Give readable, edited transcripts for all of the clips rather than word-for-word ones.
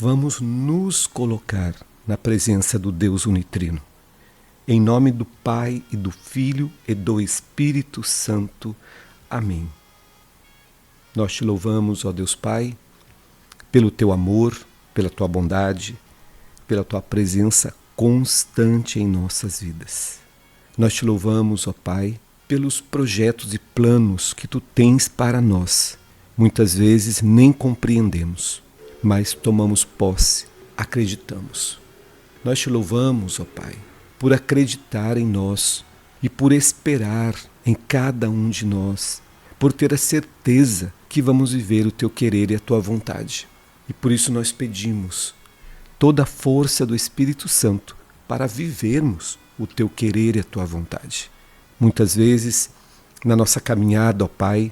Vamos nos colocar na presença do Deus Unitrino. Em nome do Pai e do Filho e do Espírito Santo. Amém. Nós te louvamos, ó Deus Pai, pelo teu amor, pela tua bondade, pela tua presença constante em nossas vidas. Nós te louvamos, ó Pai, pelos projetos e planos que tu tens para nós. Muitas vezes nem compreendemos, mas tomamos posse, acreditamos. Nós te louvamos, ó Pai, por acreditar em nós e por esperar em cada um de nós, por ter a certeza que vamos viver o teu querer e a tua vontade. E por isso nós pedimos toda a força do Espírito Santo para vivermos o teu querer e a tua vontade. Muitas vezes, na nossa caminhada, ó Pai,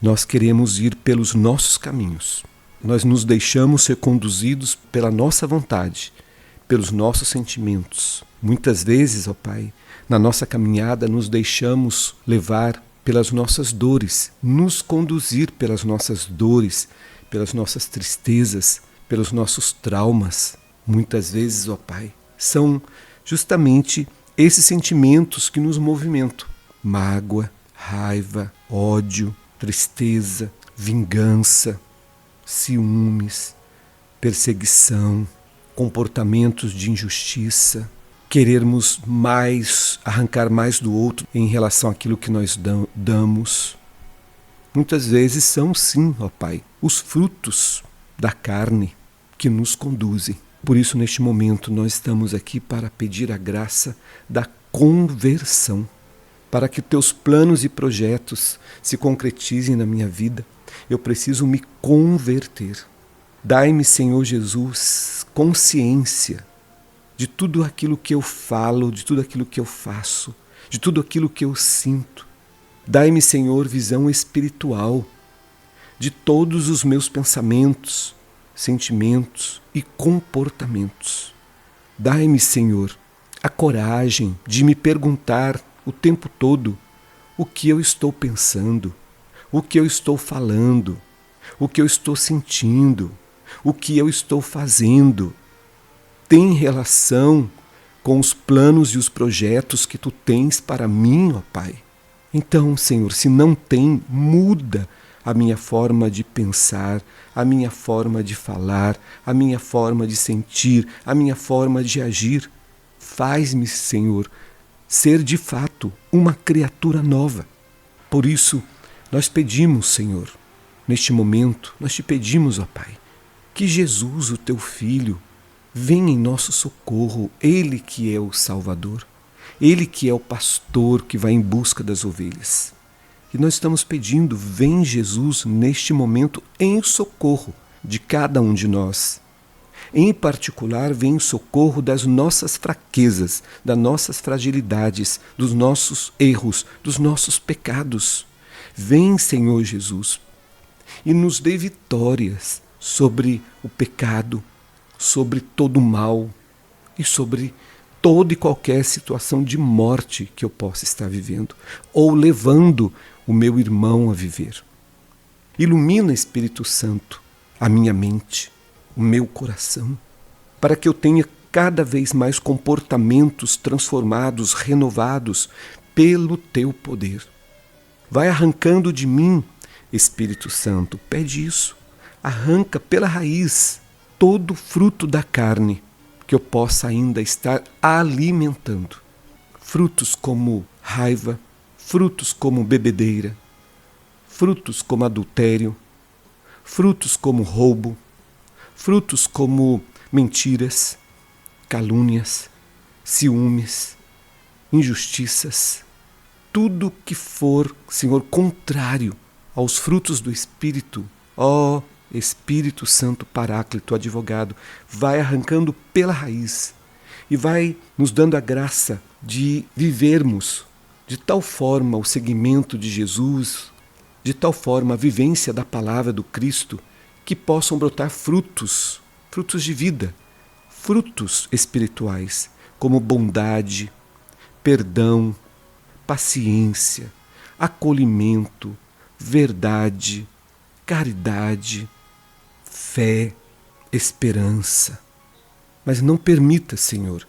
nós queremos ir pelos nossos caminhos. Nós nos deixamos ser conduzidos pela nossa vontade, pelos nossos sentimentos. Muitas vezes, ó Pai, na nossa caminhada nos deixamos levar pelas nossas dores, nos conduzir pelas nossas dores, pelas nossas tristezas, pelos nossos traumas. Muitas vezes, ó Pai, são justamente esses sentimentos que nos movimentam. Mágoa, raiva, ódio, tristeza, vingança, ciúmes, perseguição, comportamentos de injustiça, querermos mais, arrancar mais do outro em relação àquilo que nós damos. Muitas vezes são sim, ó Pai, os frutos da carne que nos conduzem. Por isso, neste momento, nós estamos aqui para pedir a graça da conversão, para que teus planos e projetos se concretizem na minha vida. Eu preciso me converter. Dai-me, Senhor Jesus, consciência de tudo aquilo que eu falo, de tudo aquilo que eu faço, de tudo aquilo que eu sinto. Dai-me, Senhor, visão espiritual de todos os meus pensamentos, sentimentos e comportamentos. Dai-me, Senhor, a coragem de me perguntar o tempo todo o que eu estou pensando, o que eu estou falando, o que eu estou sentindo, o que eu estou fazendo. Tem relação com os planos e os projetos que tu tens para mim, ó Pai? Então, Senhor, se não tem, muda a minha forma de pensar, a minha forma de falar, a minha forma de sentir, a minha forma de agir. Faz-me, Senhor, ser de fato uma criatura nova. Por isso, nós pedimos, Senhor, neste momento, nós te pedimos, ó Pai, que Jesus, o teu Filho, venha em nosso socorro, Ele que é o Salvador, Ele que é o pastor que vai em busca das ovelhas. E nós estamos pedindo, vem Jesus neste momento em socorro de cada um de nós. Em particular, vem em socorro das nossas fraquezas, das nossas fragilidades, dos nossos erros, dos nossos pecados. Vem, Senhor Jesus, e nos dê vitórias sobre o pecado, sobre todo o mal e sobre toda e qualquer situação de morte que eu possa estar vivendo ou levando o meu irmão a viver. Ilumina, Espírito Santo, a minha mente, o meu coração, para que eu tenha cada vez mais comportamentos transformados, renovados pelo teu poder. Vai arrancando de mim, Espírito Santo, pede isso, arranca pela raiz todo fruto da carne que eu possa ainda estar alimentando. Frutos como raiva, frutos como bebedeira, frutos como adultério, frutos como roubo, frutos como mentiras, calúnias, ciúmes, injustiças, tudo que for, Senhor, contrário aos frutos do Espírito, ó Espírito Santo Paráclito, advogado, vai arrancando pela raiz e vai nos dando a graça de vivermos de tal forma o seguimento de Jesus, de tal forma a vivência da palavra do Cristo, que possam brotar frutos, frutos de vida, frutos espirituais, como bondade, perdão, paciência, acolhimento, verdade, caridade, fé, esperança. Mas não permita, Senhor,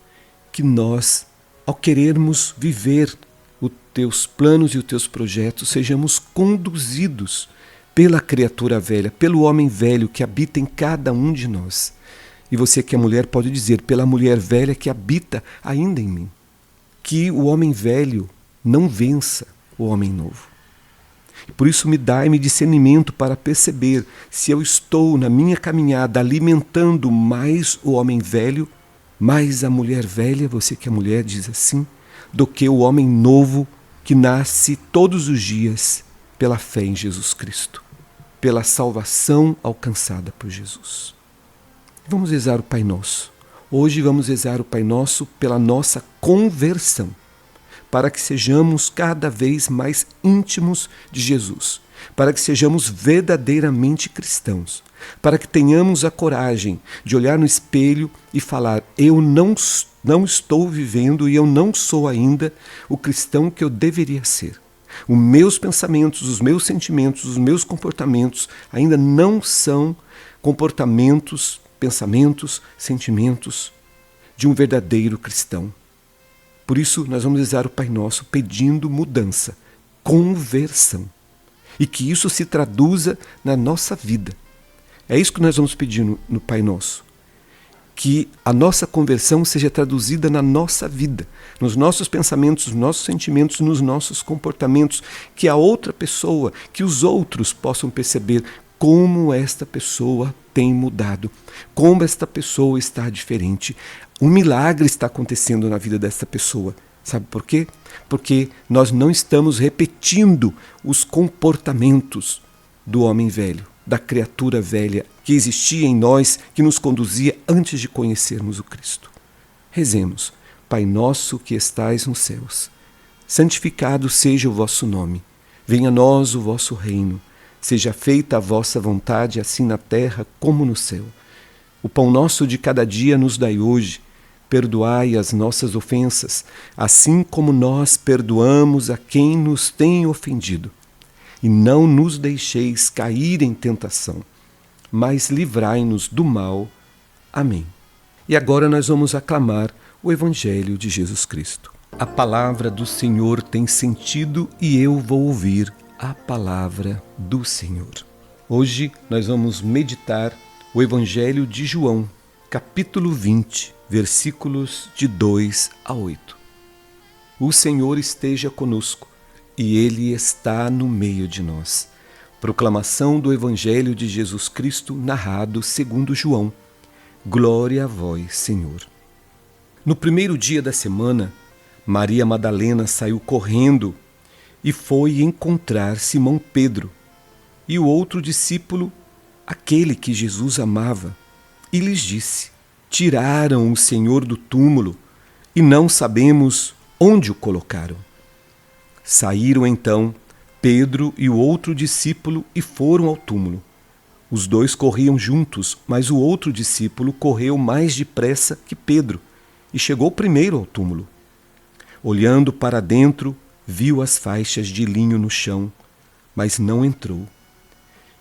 que nós, ao querermos viver os teus planos e os teus projetos, sejamos conduzidos pela criatura velha, pelo homem velho que habita em cada um de nós. E você que é mulher pode dizer, pela mulher velha que habita ainda em mim. Que o homem velho não vença o homem novo. Por isso me dai-me discernimento para perceber se eu estou na minha caminhada alimentando mais o homem velho, mais a mulher velha, você que é mulher diz assim, do que o homem novo que nasce todos os dias pela fé em Jesus Cristo, pela salvação alcançada por Jesus. Vamos rezar o Pai Nosso. Hoje vamos rezar o Pai Nosso pela nossa conversão, para que sejamos cada vez mais íntimos de Jesus, para que sejamos verdadeiramente cristãos, para que tenhamos a coragem de olhar no espelho e falar: eu não estou vivendo e eu não sou ainda o cristão que eu deveria ser. Os meus pensamentos, os meus sentimentos, os meus comportamentos ainda não são comportamentos, pensamentos, sentimentos de um verdadeiro cristão. Por isso, nós vamos rezar o Pai Nosso pedindo mudança, conversão. E que isso se traduza na nossa vida. É isso que nós vamos pedir no Pai Nosso. Que a nossa conversão seja traduzida na nossa vida, nos nossos pensamentos, nos nossos sentimentos, nos nossos comportamentos. Que a outra pessoa, que os outros possam perceber como esta pessoa tem mudado, como esta pessoa está diferente. Um milagre está acontecendo na vida desta pessoa. Sabe por quê? Porque nós não estamos repetindo os comportamentos do homem velho, da criatura velha que existia em nós, que nos conduzia antes de conhecermos o Cristo. Rezemos. Pai nosso que estais nos céus, santificado seja o vosso nome. Venha a nós o vosso reino. Seja feita a vossa vontade, assim na terra como no céu. O pão nosso de cada dia nos dai hoje. Perdoai as nossas ofensas, assim como nós perdoamos a quem nos tem ofendido. E não nos deixeis cair em tentação, mas livrai-nos do mal. Amém. E agora nós vamos aclamar o Evangelho de Jesus Cristo. A palavra do Senhor tem sentido e eu vou ouvir a palavra do Senhor. Hoje nós vamos meditar o Evangelho de João, capítulo 20, versículos de 2 a 8. O Senhor esteja conosco e Ele está no meio de nós. Proclamação do Evangelho de Jesus Cristo narrado segundo João. Glória a vós, Senhor. No primeiro dia da semana, Maria Madalena saiu correndo e foi encontrar Simão Pedro e o outro discípulo, aquele que Jesus amava, e lhes disse: tiraram o Senhor do túmulo e não sabemos onde o colocaram. Saíram então Pedro e o outro discípulo e foram ao túmulo. Os dois corriam juntos, mas o outro discípulo correu mais depressa que Pedro e chegou primeiro ao túmulo. Olhando para dentro, viu as faixas de linho no chão, mas não entrou.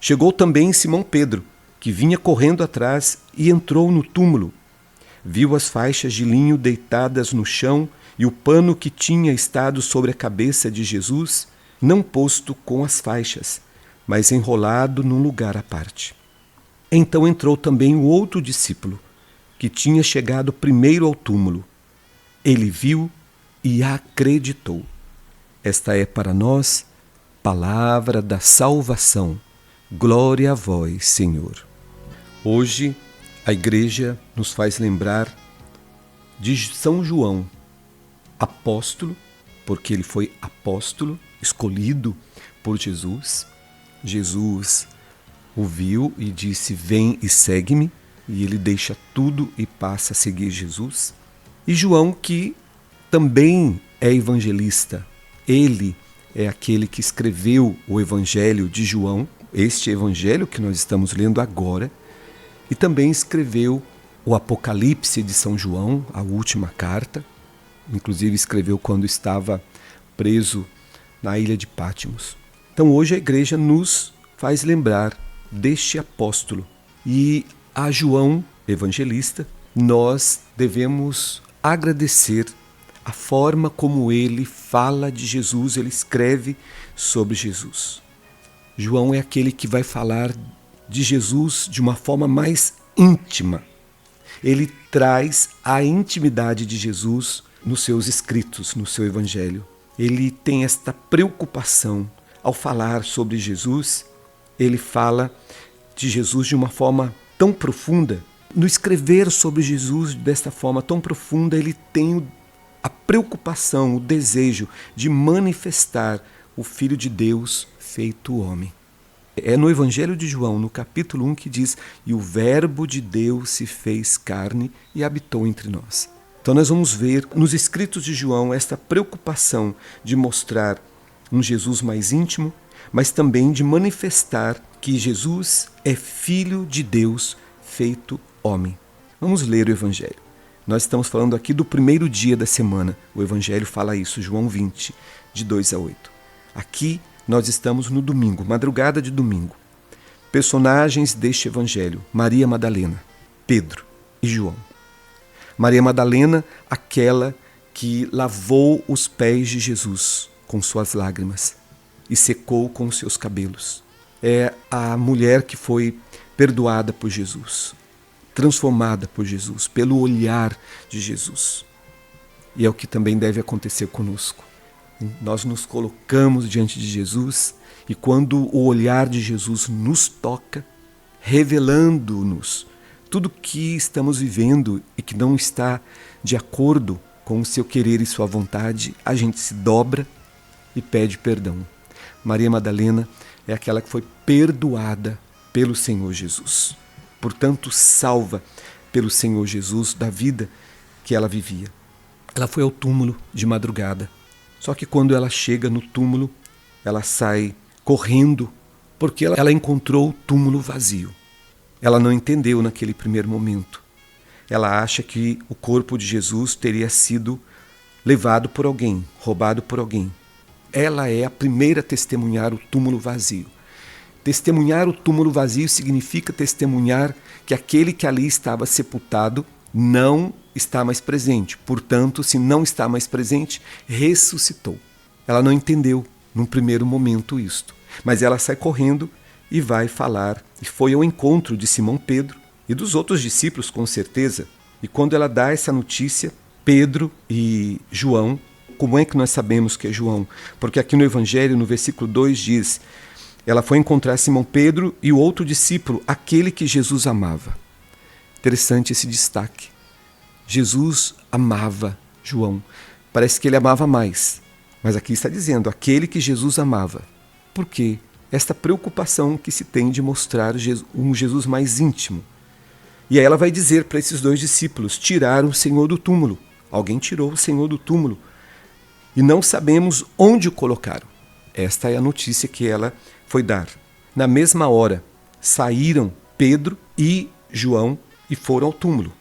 Chegou também Simão Pedro, que vinha correndo atrás, e entrou no túmulo. Viu as faixas de linho deitadas no chão e o pano que tinha estado sobre a cabeça de Jesus, não posto com as faixas, mas enrolado num lugar à parte. Então entrou também o outro discípulo, que tinha chegado primeiro ao túmulo. Ele viu e acreditou. Esta é para nós palavra da salvação. Glória a vós, Senhor. Hoje a Igreja nos faz lembrar de São João, apóstolo, porque ele foi apóstolo, escolhido por Jesus. Jesus o viu e disse: vem e segue-me, e ele deixa tudo e passa a seguir Jesus. E João, que também é evangelista, ele é aquele que escreveu o Evangelho de João, este Evangelho que nós estamos lendo agora, e também escreveu o Apocalipse de São João, a última carta, inclusive escreveu quando estava preso na ilha de Patmos. Então hoje a Igreja nos faz lembrar deste apóstolo. E A João, evangelista, nós devemos agradecer a forma como ele fala de Jesus, ele escreve sobre Jesus. João é aquele que vai falar de Jesus de uma forma mais íntima. Ele traz a intimidade de Jesus nos seus escritos, no seu evangelho. Ele tem esta preocupação. Ao falar sobre Jesus, ele fala de Jesus de uma forma tão profunda. No escrever sobre Jesus desta forma tão profunda, ele tem a preocupação, o desejo de manifestar o Filho de Deus feito homem. É no Evangelho de João, no capítulo 1, que diz: "E o Verbo de Deus se fez carne e habitou entre nós." Então nós vamos ver nos escritos de João esta preocupação de mostrar um Jesus mais íntimo, mas também de manifestar que Jesus é Filho de Deus feito homem. Vamos ler o Evangelho. Nós estamos falando aqui do primeiro dia da semana. O Evangelho fala isso, João 20, de 2 a 8. Aqui nós estamos no domingo, madrugada de domingo. Personagens deste Evangelho: Maria Madalena, Pedro e João. Maria Madalena, aquela que lavou os pés de Jesus com suas lágrimas e secou com os seus cabelos. É a mulher que foi perdoada por Jesus, transformada por Jesus, pelo olhar de Jesus. E é o que também deve acontecer conosco. Nós nos colocamos diante de Jesus e quando o olhar de Jesus nos toca, revelando-nos tudo que estamos vivendo e que não está de acordo com o seu querer e sua vontade, a gente se dobra e pede perdão. Maria Madalena é aquela que foi perdoada pelo Senhor Jesus. Portanto, salva pelo Senhor Jesus da vida que ela vivia. Ela foi ao túmulo de madrugada. Só que quando ela chega no túmulo, ela sai correndo porque ela encontrou o túmulo vazio. Ela não entendeu naquele primeiro momento. Ela acha que o corpo de Jesus teria sido levado por alguém, roubado por alguém. Ela é a primeira a testemunhar o túmulo vazio. Testemunhar o túmulo vazio significa testemunhar que aquele que ali estava sepultado não está mais presente. Portanto, se não está mais presente, ressuscitou. Ela não entendeu num primeiro momento isto, mas ela sai correndo e vai falar. E foi ao encontro de Simão Pedro e dos outros discípulos, com certeza. E quando ela dá essa notícia, Pedro e João, como é que nós sabemos que é João? Porque aqui no Evangelho, no versículo 2 diz: ela foi encontrar Simão Pedro e o outro discípulo, aquele que Jesus amava. Interessante esse destaque. Jesus amava João. Parece que ele amava mais. Mas aqui está dizendo, aquele que Jesus amava. Por quê? Esta preocupação que se tem de mostrar um Jesus mais íntimo. E aí ela vai dizer para esses dois discípulos: tiraram o Senhor do túmulo. Alguém tirou o Senhor do túmulo. E não sabemos onde o colocaram. Esta é a notícia que ela foi dar. Na mesma hora, saíram Pedro e João e foram ao túmulo.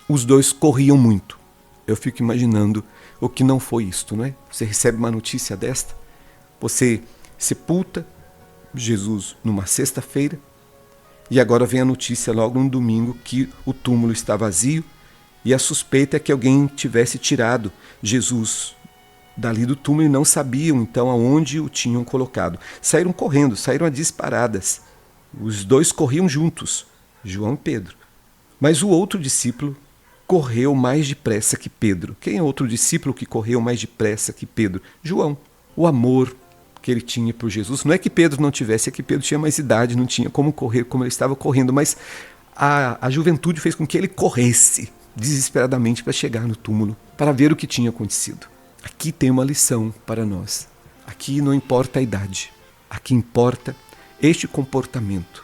Os dois corriam muito. Eu fico imaginando o que não foi isto, não é? Você recebe uma notícia desta, você sepulta Jesus numa sexta-feira e agora vem a notícia logo no domingo que o túmulo está vazio e a suspeita é que alguém tivesse tirado Jesus dali do túmulo e não sabiam então aonde o tinham colocado. Saíram correndo, saíram a disparadas. Os dois corriam juntos, João e Pedro. Mas o outro discípulo correu mais depressa que Pedro. Quem é outro discípulo que correu mais depressa que Pedro? João. O amor que ele tinha por Jesus. Não é que Pedro não tivesse, é que Pedro tinha mais idade, não tinha como correr como ele estava correndo, mas a juventude fez com que ele corresse desesperadamente para chegar no túmulo, para ver o que tinha acontecido. Aqui tem uma lição para nós. Aqui não importa a idade, aqui importa este comportamento.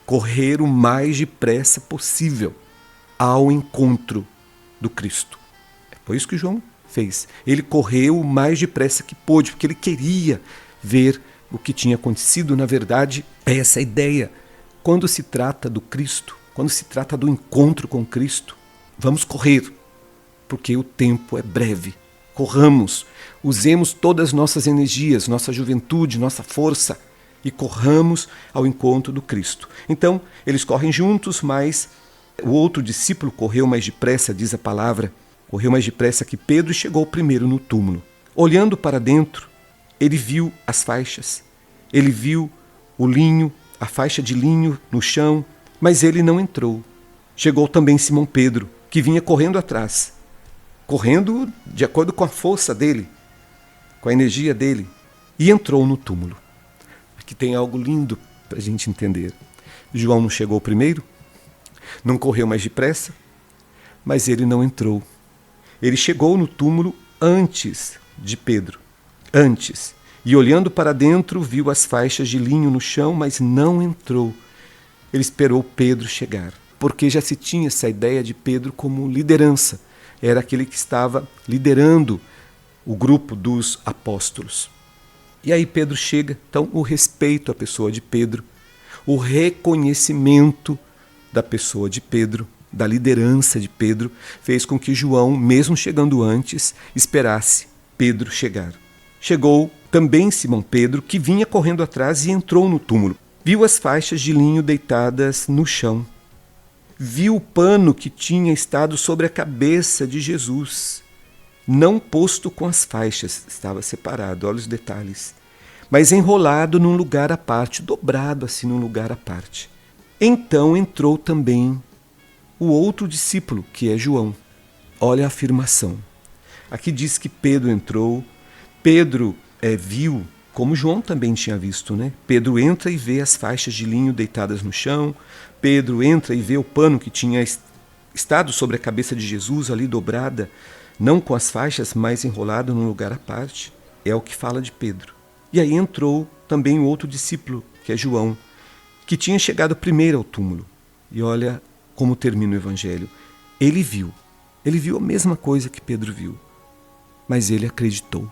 Correr o mais depressa possível ao encontro do Cristo. Foi isso que João fez. Ele correu o mais depressa que pôde, porque ele queria ver o que tinha acontecido. Na verdade, é essa a ideia. Quando se trata do Cristo, quando se trata do encontro com Cristo, vamos correr, porque o tempo é breve. Corramos, usemos todas as nossas energias, nossa juventude, nossa força e corramos ao encontro do Cristo. Então, eles correm juntos, mas o outro discípulo correu mais depressa, diz a palavra, correu mais depressa que Pedro e chegou primeiro no túmulo. Olhando para dentro, ele viu as faixas, ele viu o linho, a faixa de linho no chão, mas ele não entrou. Chegou também Simão Pedro, que vinha correndo atrás, correndo de acordo com a força dele, com a energia dele, e entrou no túmulo. Aqui tem algo lindo para a gente entender. João não chegou primeiro, não correu mais depressa, mas ele não entrou. Ele chegou no túmulo antes de Pedro, antes. E olhando para dentro, viu as faixas de linho no chão, mas não entrou. Ele esperou Pedro chegar, porque já se tinha essa ideia de Pedro como liderança. Era aquele que estava liderando o grupo dos apóstolos. E aí Pedro chega, então o respeito à pessoa de Pedro, o reconhecimento da pessoa de Pedro, da liderança de Pedro, fez com que João, mesmo chegando antes, esperasse Pedro chegar. Chegou também Simão Pedro, que vinha correndo atrás e entrou no túmulo. Viu as faixas de linho deitadas no chão. Viu o pano que tinha estado sobre a cabeça de Jesus, não posto com as faixas, estava separado, olha os detalhes, mas enrolado num lugar à parte, dobrado assim num lugar à parte. Então entrou também o outro discípulo, que é João. Olha a afirmação. Aqui diz que Pedro entrou, Pedro viu, como João também tinha visto, né? Pedro entra e vê as faixas de linho deitadas no chão, Pedro entra e vê o pano que tinha estado sobre a cabeça de Jesus ali dobrada, não com as faixas, mas enrolado num lugar à parte. É o que fala de Pedro. E aí entrou também o outro discípulo, que é João, que tinha chegado primeiro ao túmulo. E olha como termina o evangelho. Ele viu a mesma coisa que Pedro viu, mas ele acreditou.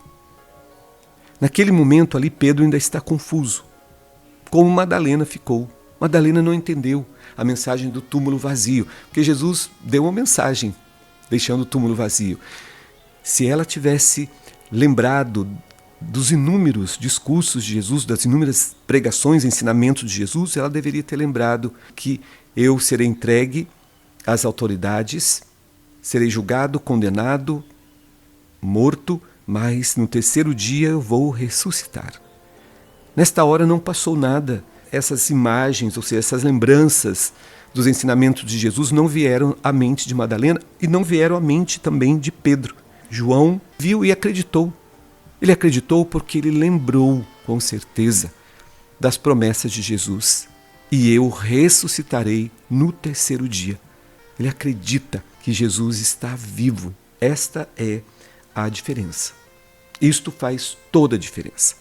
Naquele momento ali, Pedro ainda está confuso, como Madalena ficou. Madalena não entendeu a mensagem do túmulo vazio, porque Jesus deu uma mensagem, deixando o túmulo vazio. Se ela tivesse lembrado dos inúmeros discursos de Jesus, das inúmeras pregações, ensinamentos de Jesus, ela deveria ter lembrado que eu serei entregue às autoridades, serei julgado, condenado, morto, mas no terceiro dia eu vou ressuscitar. Nesta hora não passou nada. Essas imagens, ou seja, essas lembranças dos ensinamentos de Jesus não vieram à mente de Madalena e não vieram à mente também de Pedro. João viu e acreditou. Ele acreditou porque ele lembrou, com certeza, das promessas de Jesus. E eu ressuscitarei no terceiro dia. Ele acredita que Jesus está vivo. Esta é a diferença. Isto faz toda a diferença.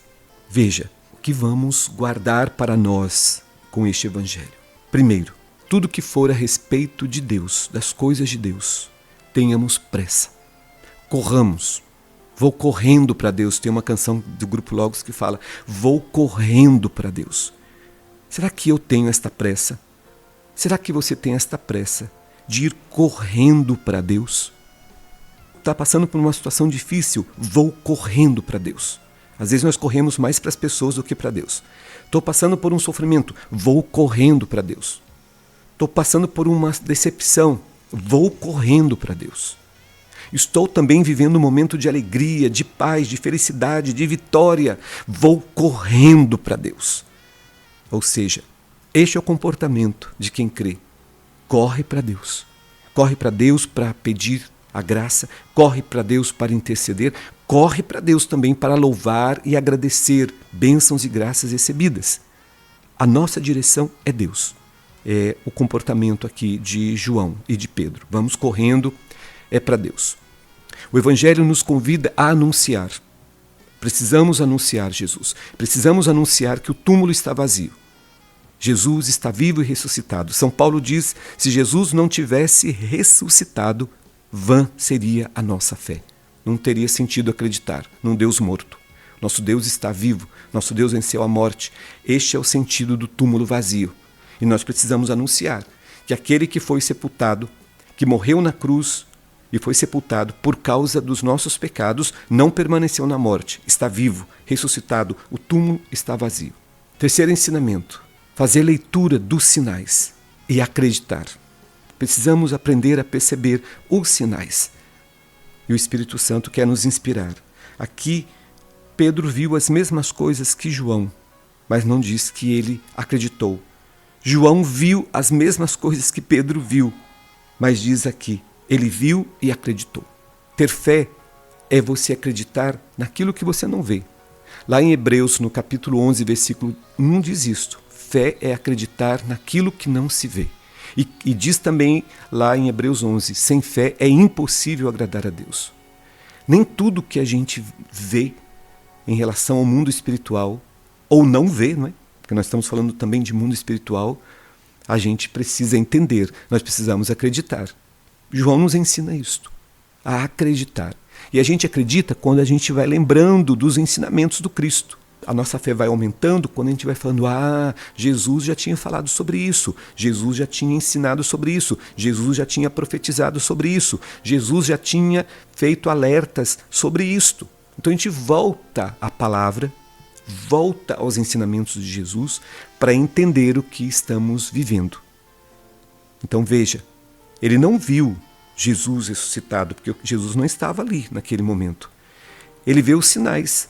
Veja, o que vamos guardar para nós com este evangelho? Primeiro, tudo que for a respeito de Deus, das coisas de Deus, tenhamos pressa. Corramos. Vou correndo para Deus. Tem uma canção do Grupo Logos que fala: vou correndo para Deus. Será que eu tenho esta pressa? Será que você tem esta pressa de ir correndo para Deus? Está passando por uma situação difícil, vou correndo para Deus. Às vezes nós corremos mais para as pessoas do que para Deus. Estou passando por um sofrimento, vou correndo para Deus. Estou passando por uma decepção, vou correndo para Deus. Estou também vivendo um momento de alegria, de paz, de felicidade, de vitória, vou correndo para Deus. Ou seja, este é o comportamento de quem crê. Corre para Deus. Corre para Deus para pedir a graça, corre para Deus para interceder, corre para Deus também para louvar e agradecer bênçãos e graças recebidas. A nossa direção é Deus. É o comportamento aqui de João e de Pedro. Vamos correndo, é para Deus. O Evangelho nos convida a anunciar. Precisamos anunciar Jesus. Precisamos anunciar que o túmulo está vazio. Jesus está vivo e ressuscitado. São Paulo diz, se Jesus não tivesse ressuscitado, vã seria a nossa fé. Não teria sentido acreditar num Deus morto. Nosso Deus está vivo, nosso Deus venceu a morte. Este é o sentido do túmulo vazio. E nós precisamos anunciar que aquele que foi sepultado, que morreu na cruz e foi sepultado por causa dos nossos pecados, não permaneceu na morte, está vivo, ressuscitado, o túmulo está vazio. Terceiro ensinamento: fazer leitura dos sinais e acreditar. Precisamos aprender a perceber os sinais. E o Espírito Santo quer nos inspirar. Aqui, Pedro viu as mesmas coisas que João, mas não diz que ele acreditou. João viu as mesmas coisas que Pedro viu, mas diz aqui, ele viu e acreditou. Ter fé é você acreditar naquilo que você não vê. Lá em Hebreus, no capítulo 11, versículo 1, diz isto: fé é acreditar naquilo que não se vê. E diz também lá em Hebreus 11, sem fé é impossível agradar a Deus. Nem tudo que a gente vê em relação ao mundo espiritual, ou não vê, não é? Porque nós estamos falando também de mundo espiritual, a gente precisa entender, nós precisamos acreditar. João nos ensina isto, a acreditar. E a gente acredita quando a gente vai lembrando dos ensinamentos do Cristo. A nossa fé vai aumentando quando a gente vai falando: Jesus já tinha falado sobre isso, Jesus já tinha ensinado sobre isso, Jesus já tinha profetizado sobre isso, Jesus já tinha feito alertas sobre isto. Então a gente volta à palavra, volta aos ensinamentos de Jesus para entender o que estamos vivendo. Então veja, ele não viu Jesus ressuscitado, porque Jesus não estava ali naquele momento. Ele vê os sinais.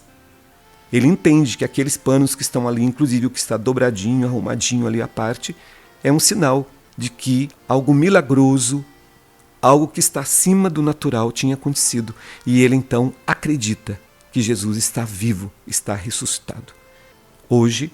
Ele entende que aqueles panos que estão ali, inclusive o que está dobradinho, arrumadinho ali à parte, é um sinal de que algo milagroso, algo que está acima do natural tinha acontecido. E ele então acredita que Jesus está vivo, está ressuscitado. Hoje,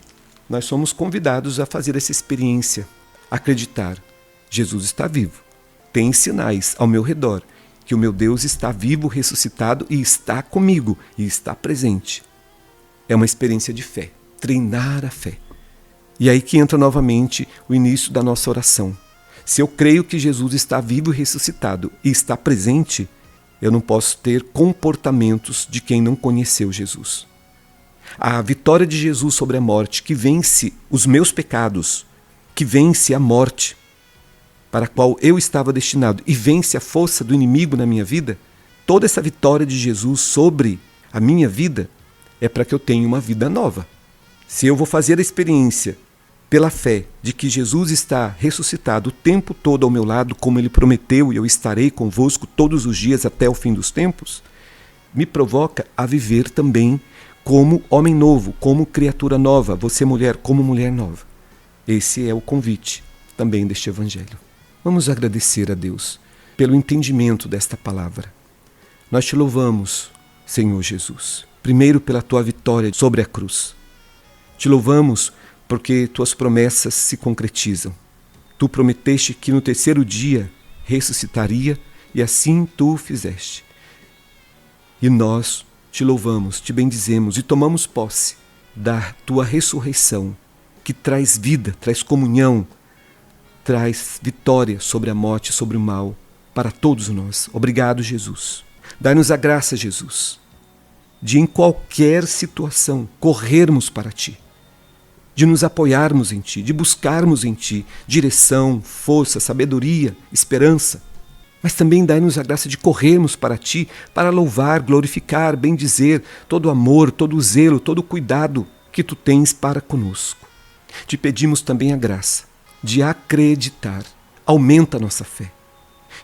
nós somos convidados a fazer essa experiência, acreditar: Jesus está vivo. Tem sinais ao meu redor que o meu Deus está vivo, ressuscitado e está comigo e está presente. É uma experiência de fé, treinar a fé. E aí que entra novamente o início da nossa oração. Se eu creio que Jesus está vivo e ressuscitado e está presente, eu não posso ter comportamentos de quem não conheceu Jesus. A vitória de Jesus sobre a morte, que vence os meus pecados, que vence a morte para a qual eu estava destinado e vence a força do inimigo na minha vida, toda essa vitória de Jesus sobre a minha vida é para que eu tenha uma vida nova. Se eu vou fazer a experiência pela fé de que Jesus está ressuscitado o tempo todo ao meu lado, como ele prometeu, e eu estarei convosco todos os dias até o fim dos tempos, me provoca a viver também como homem novo, como criatura nova, você mulher, como mulher nova. Esse é o convite também deste Evangelho. Vamos agradecer a Deus pelo entendimento desta palavra. Nós te louvamos, Senhor Jesus, primeiro pela tua vitória sobre a cruz. Te louvamos porque tuas promessas se concretizam. Tu prometeste que no terceiro dia ressuscitaria e assim tu o fizeste. E nós te louvamos, te bendizemos e tomamos posse da tua ressurreição, que traz vida, traz comunhão, traz vitória sobre a morte, sobre o mal, para todos nós. Obrigado, Jesus. Dai-nos a graça, Jesus, de em qualquer situação corrermos para Ti, de nos apoiarmos em Ti, de buscarmos em Ti direção, força, sabedoria, esperança. Mas também dai-nos a graça de corrermos para Ti, para louvar, glorificar, bendizer todo o amor, todo o zelo, todo o cuidado que Tu tens para conosco. Te pedimos também a graça de acreditar. Aumenta a nossa fé.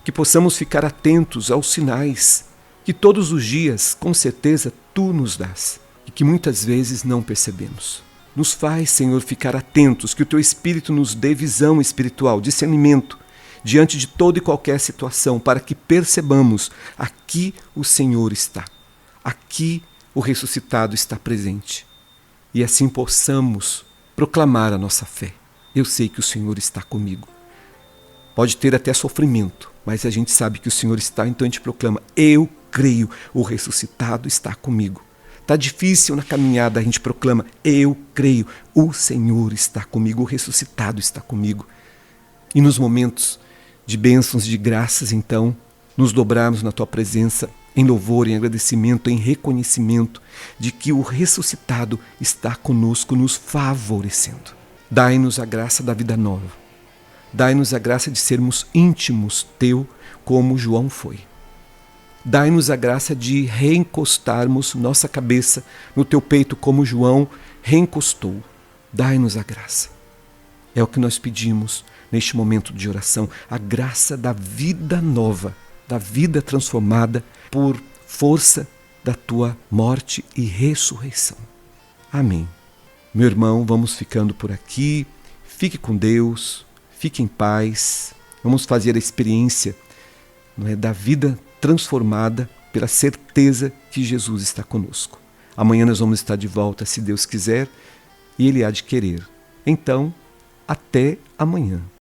Que possamos ficar atentos aos sinais que todos os dias, com certeza, Tu nos dás e que muitas vezes não percebemos. Nos faz, Senhor, ficar atentos, que o Teu Espírito nos dê visão espiritual, discernimento, diante de toda e qualquer situação, para que percebamos: aqui o Senhor está, aqui o ressuscitado está presente. E assim possamos proclamar a nossa fé. Eu sei que o Senhor está comigo. Pode ter até sofrimento, mas a gente sabe que o Senhor está, então a gente proclama: eu creio, o ressuscitado está comigo. Está difícil na caminhada, a gente proclama: eu creio, o Senhor está comigo, o ressuscitado está comigo. E nos momentos de bênçãos, de graças, então, nos dobrarmos na Tua presença, em louvor, em agradecimento, em reconhecimento de que o ressuscitado está conosco, nos favorecendo. Dai-nos a graça da vida nova. Dai-nos a graça de sermos íntimos Teu, como João foi. Dai-nos a graça de reencostarmos nossa cabeça no Teu peito, como João reencostou. Dai-nos a graça. É o que nós pedimos neste momento de oração, a graça da vida nova, da vida transformada por força da tua morte e ressurreição. Amém. Meu irmão, vamos ficando por aqui. Fique com Deus, fique em paz. Vamos fazer a experiência, não é, da vida transformada pela certeza que Jesus está conosco. Amanhã nós vamos estar de volta, se Deus quiser, e Ele há de querer. Então, até amanhã.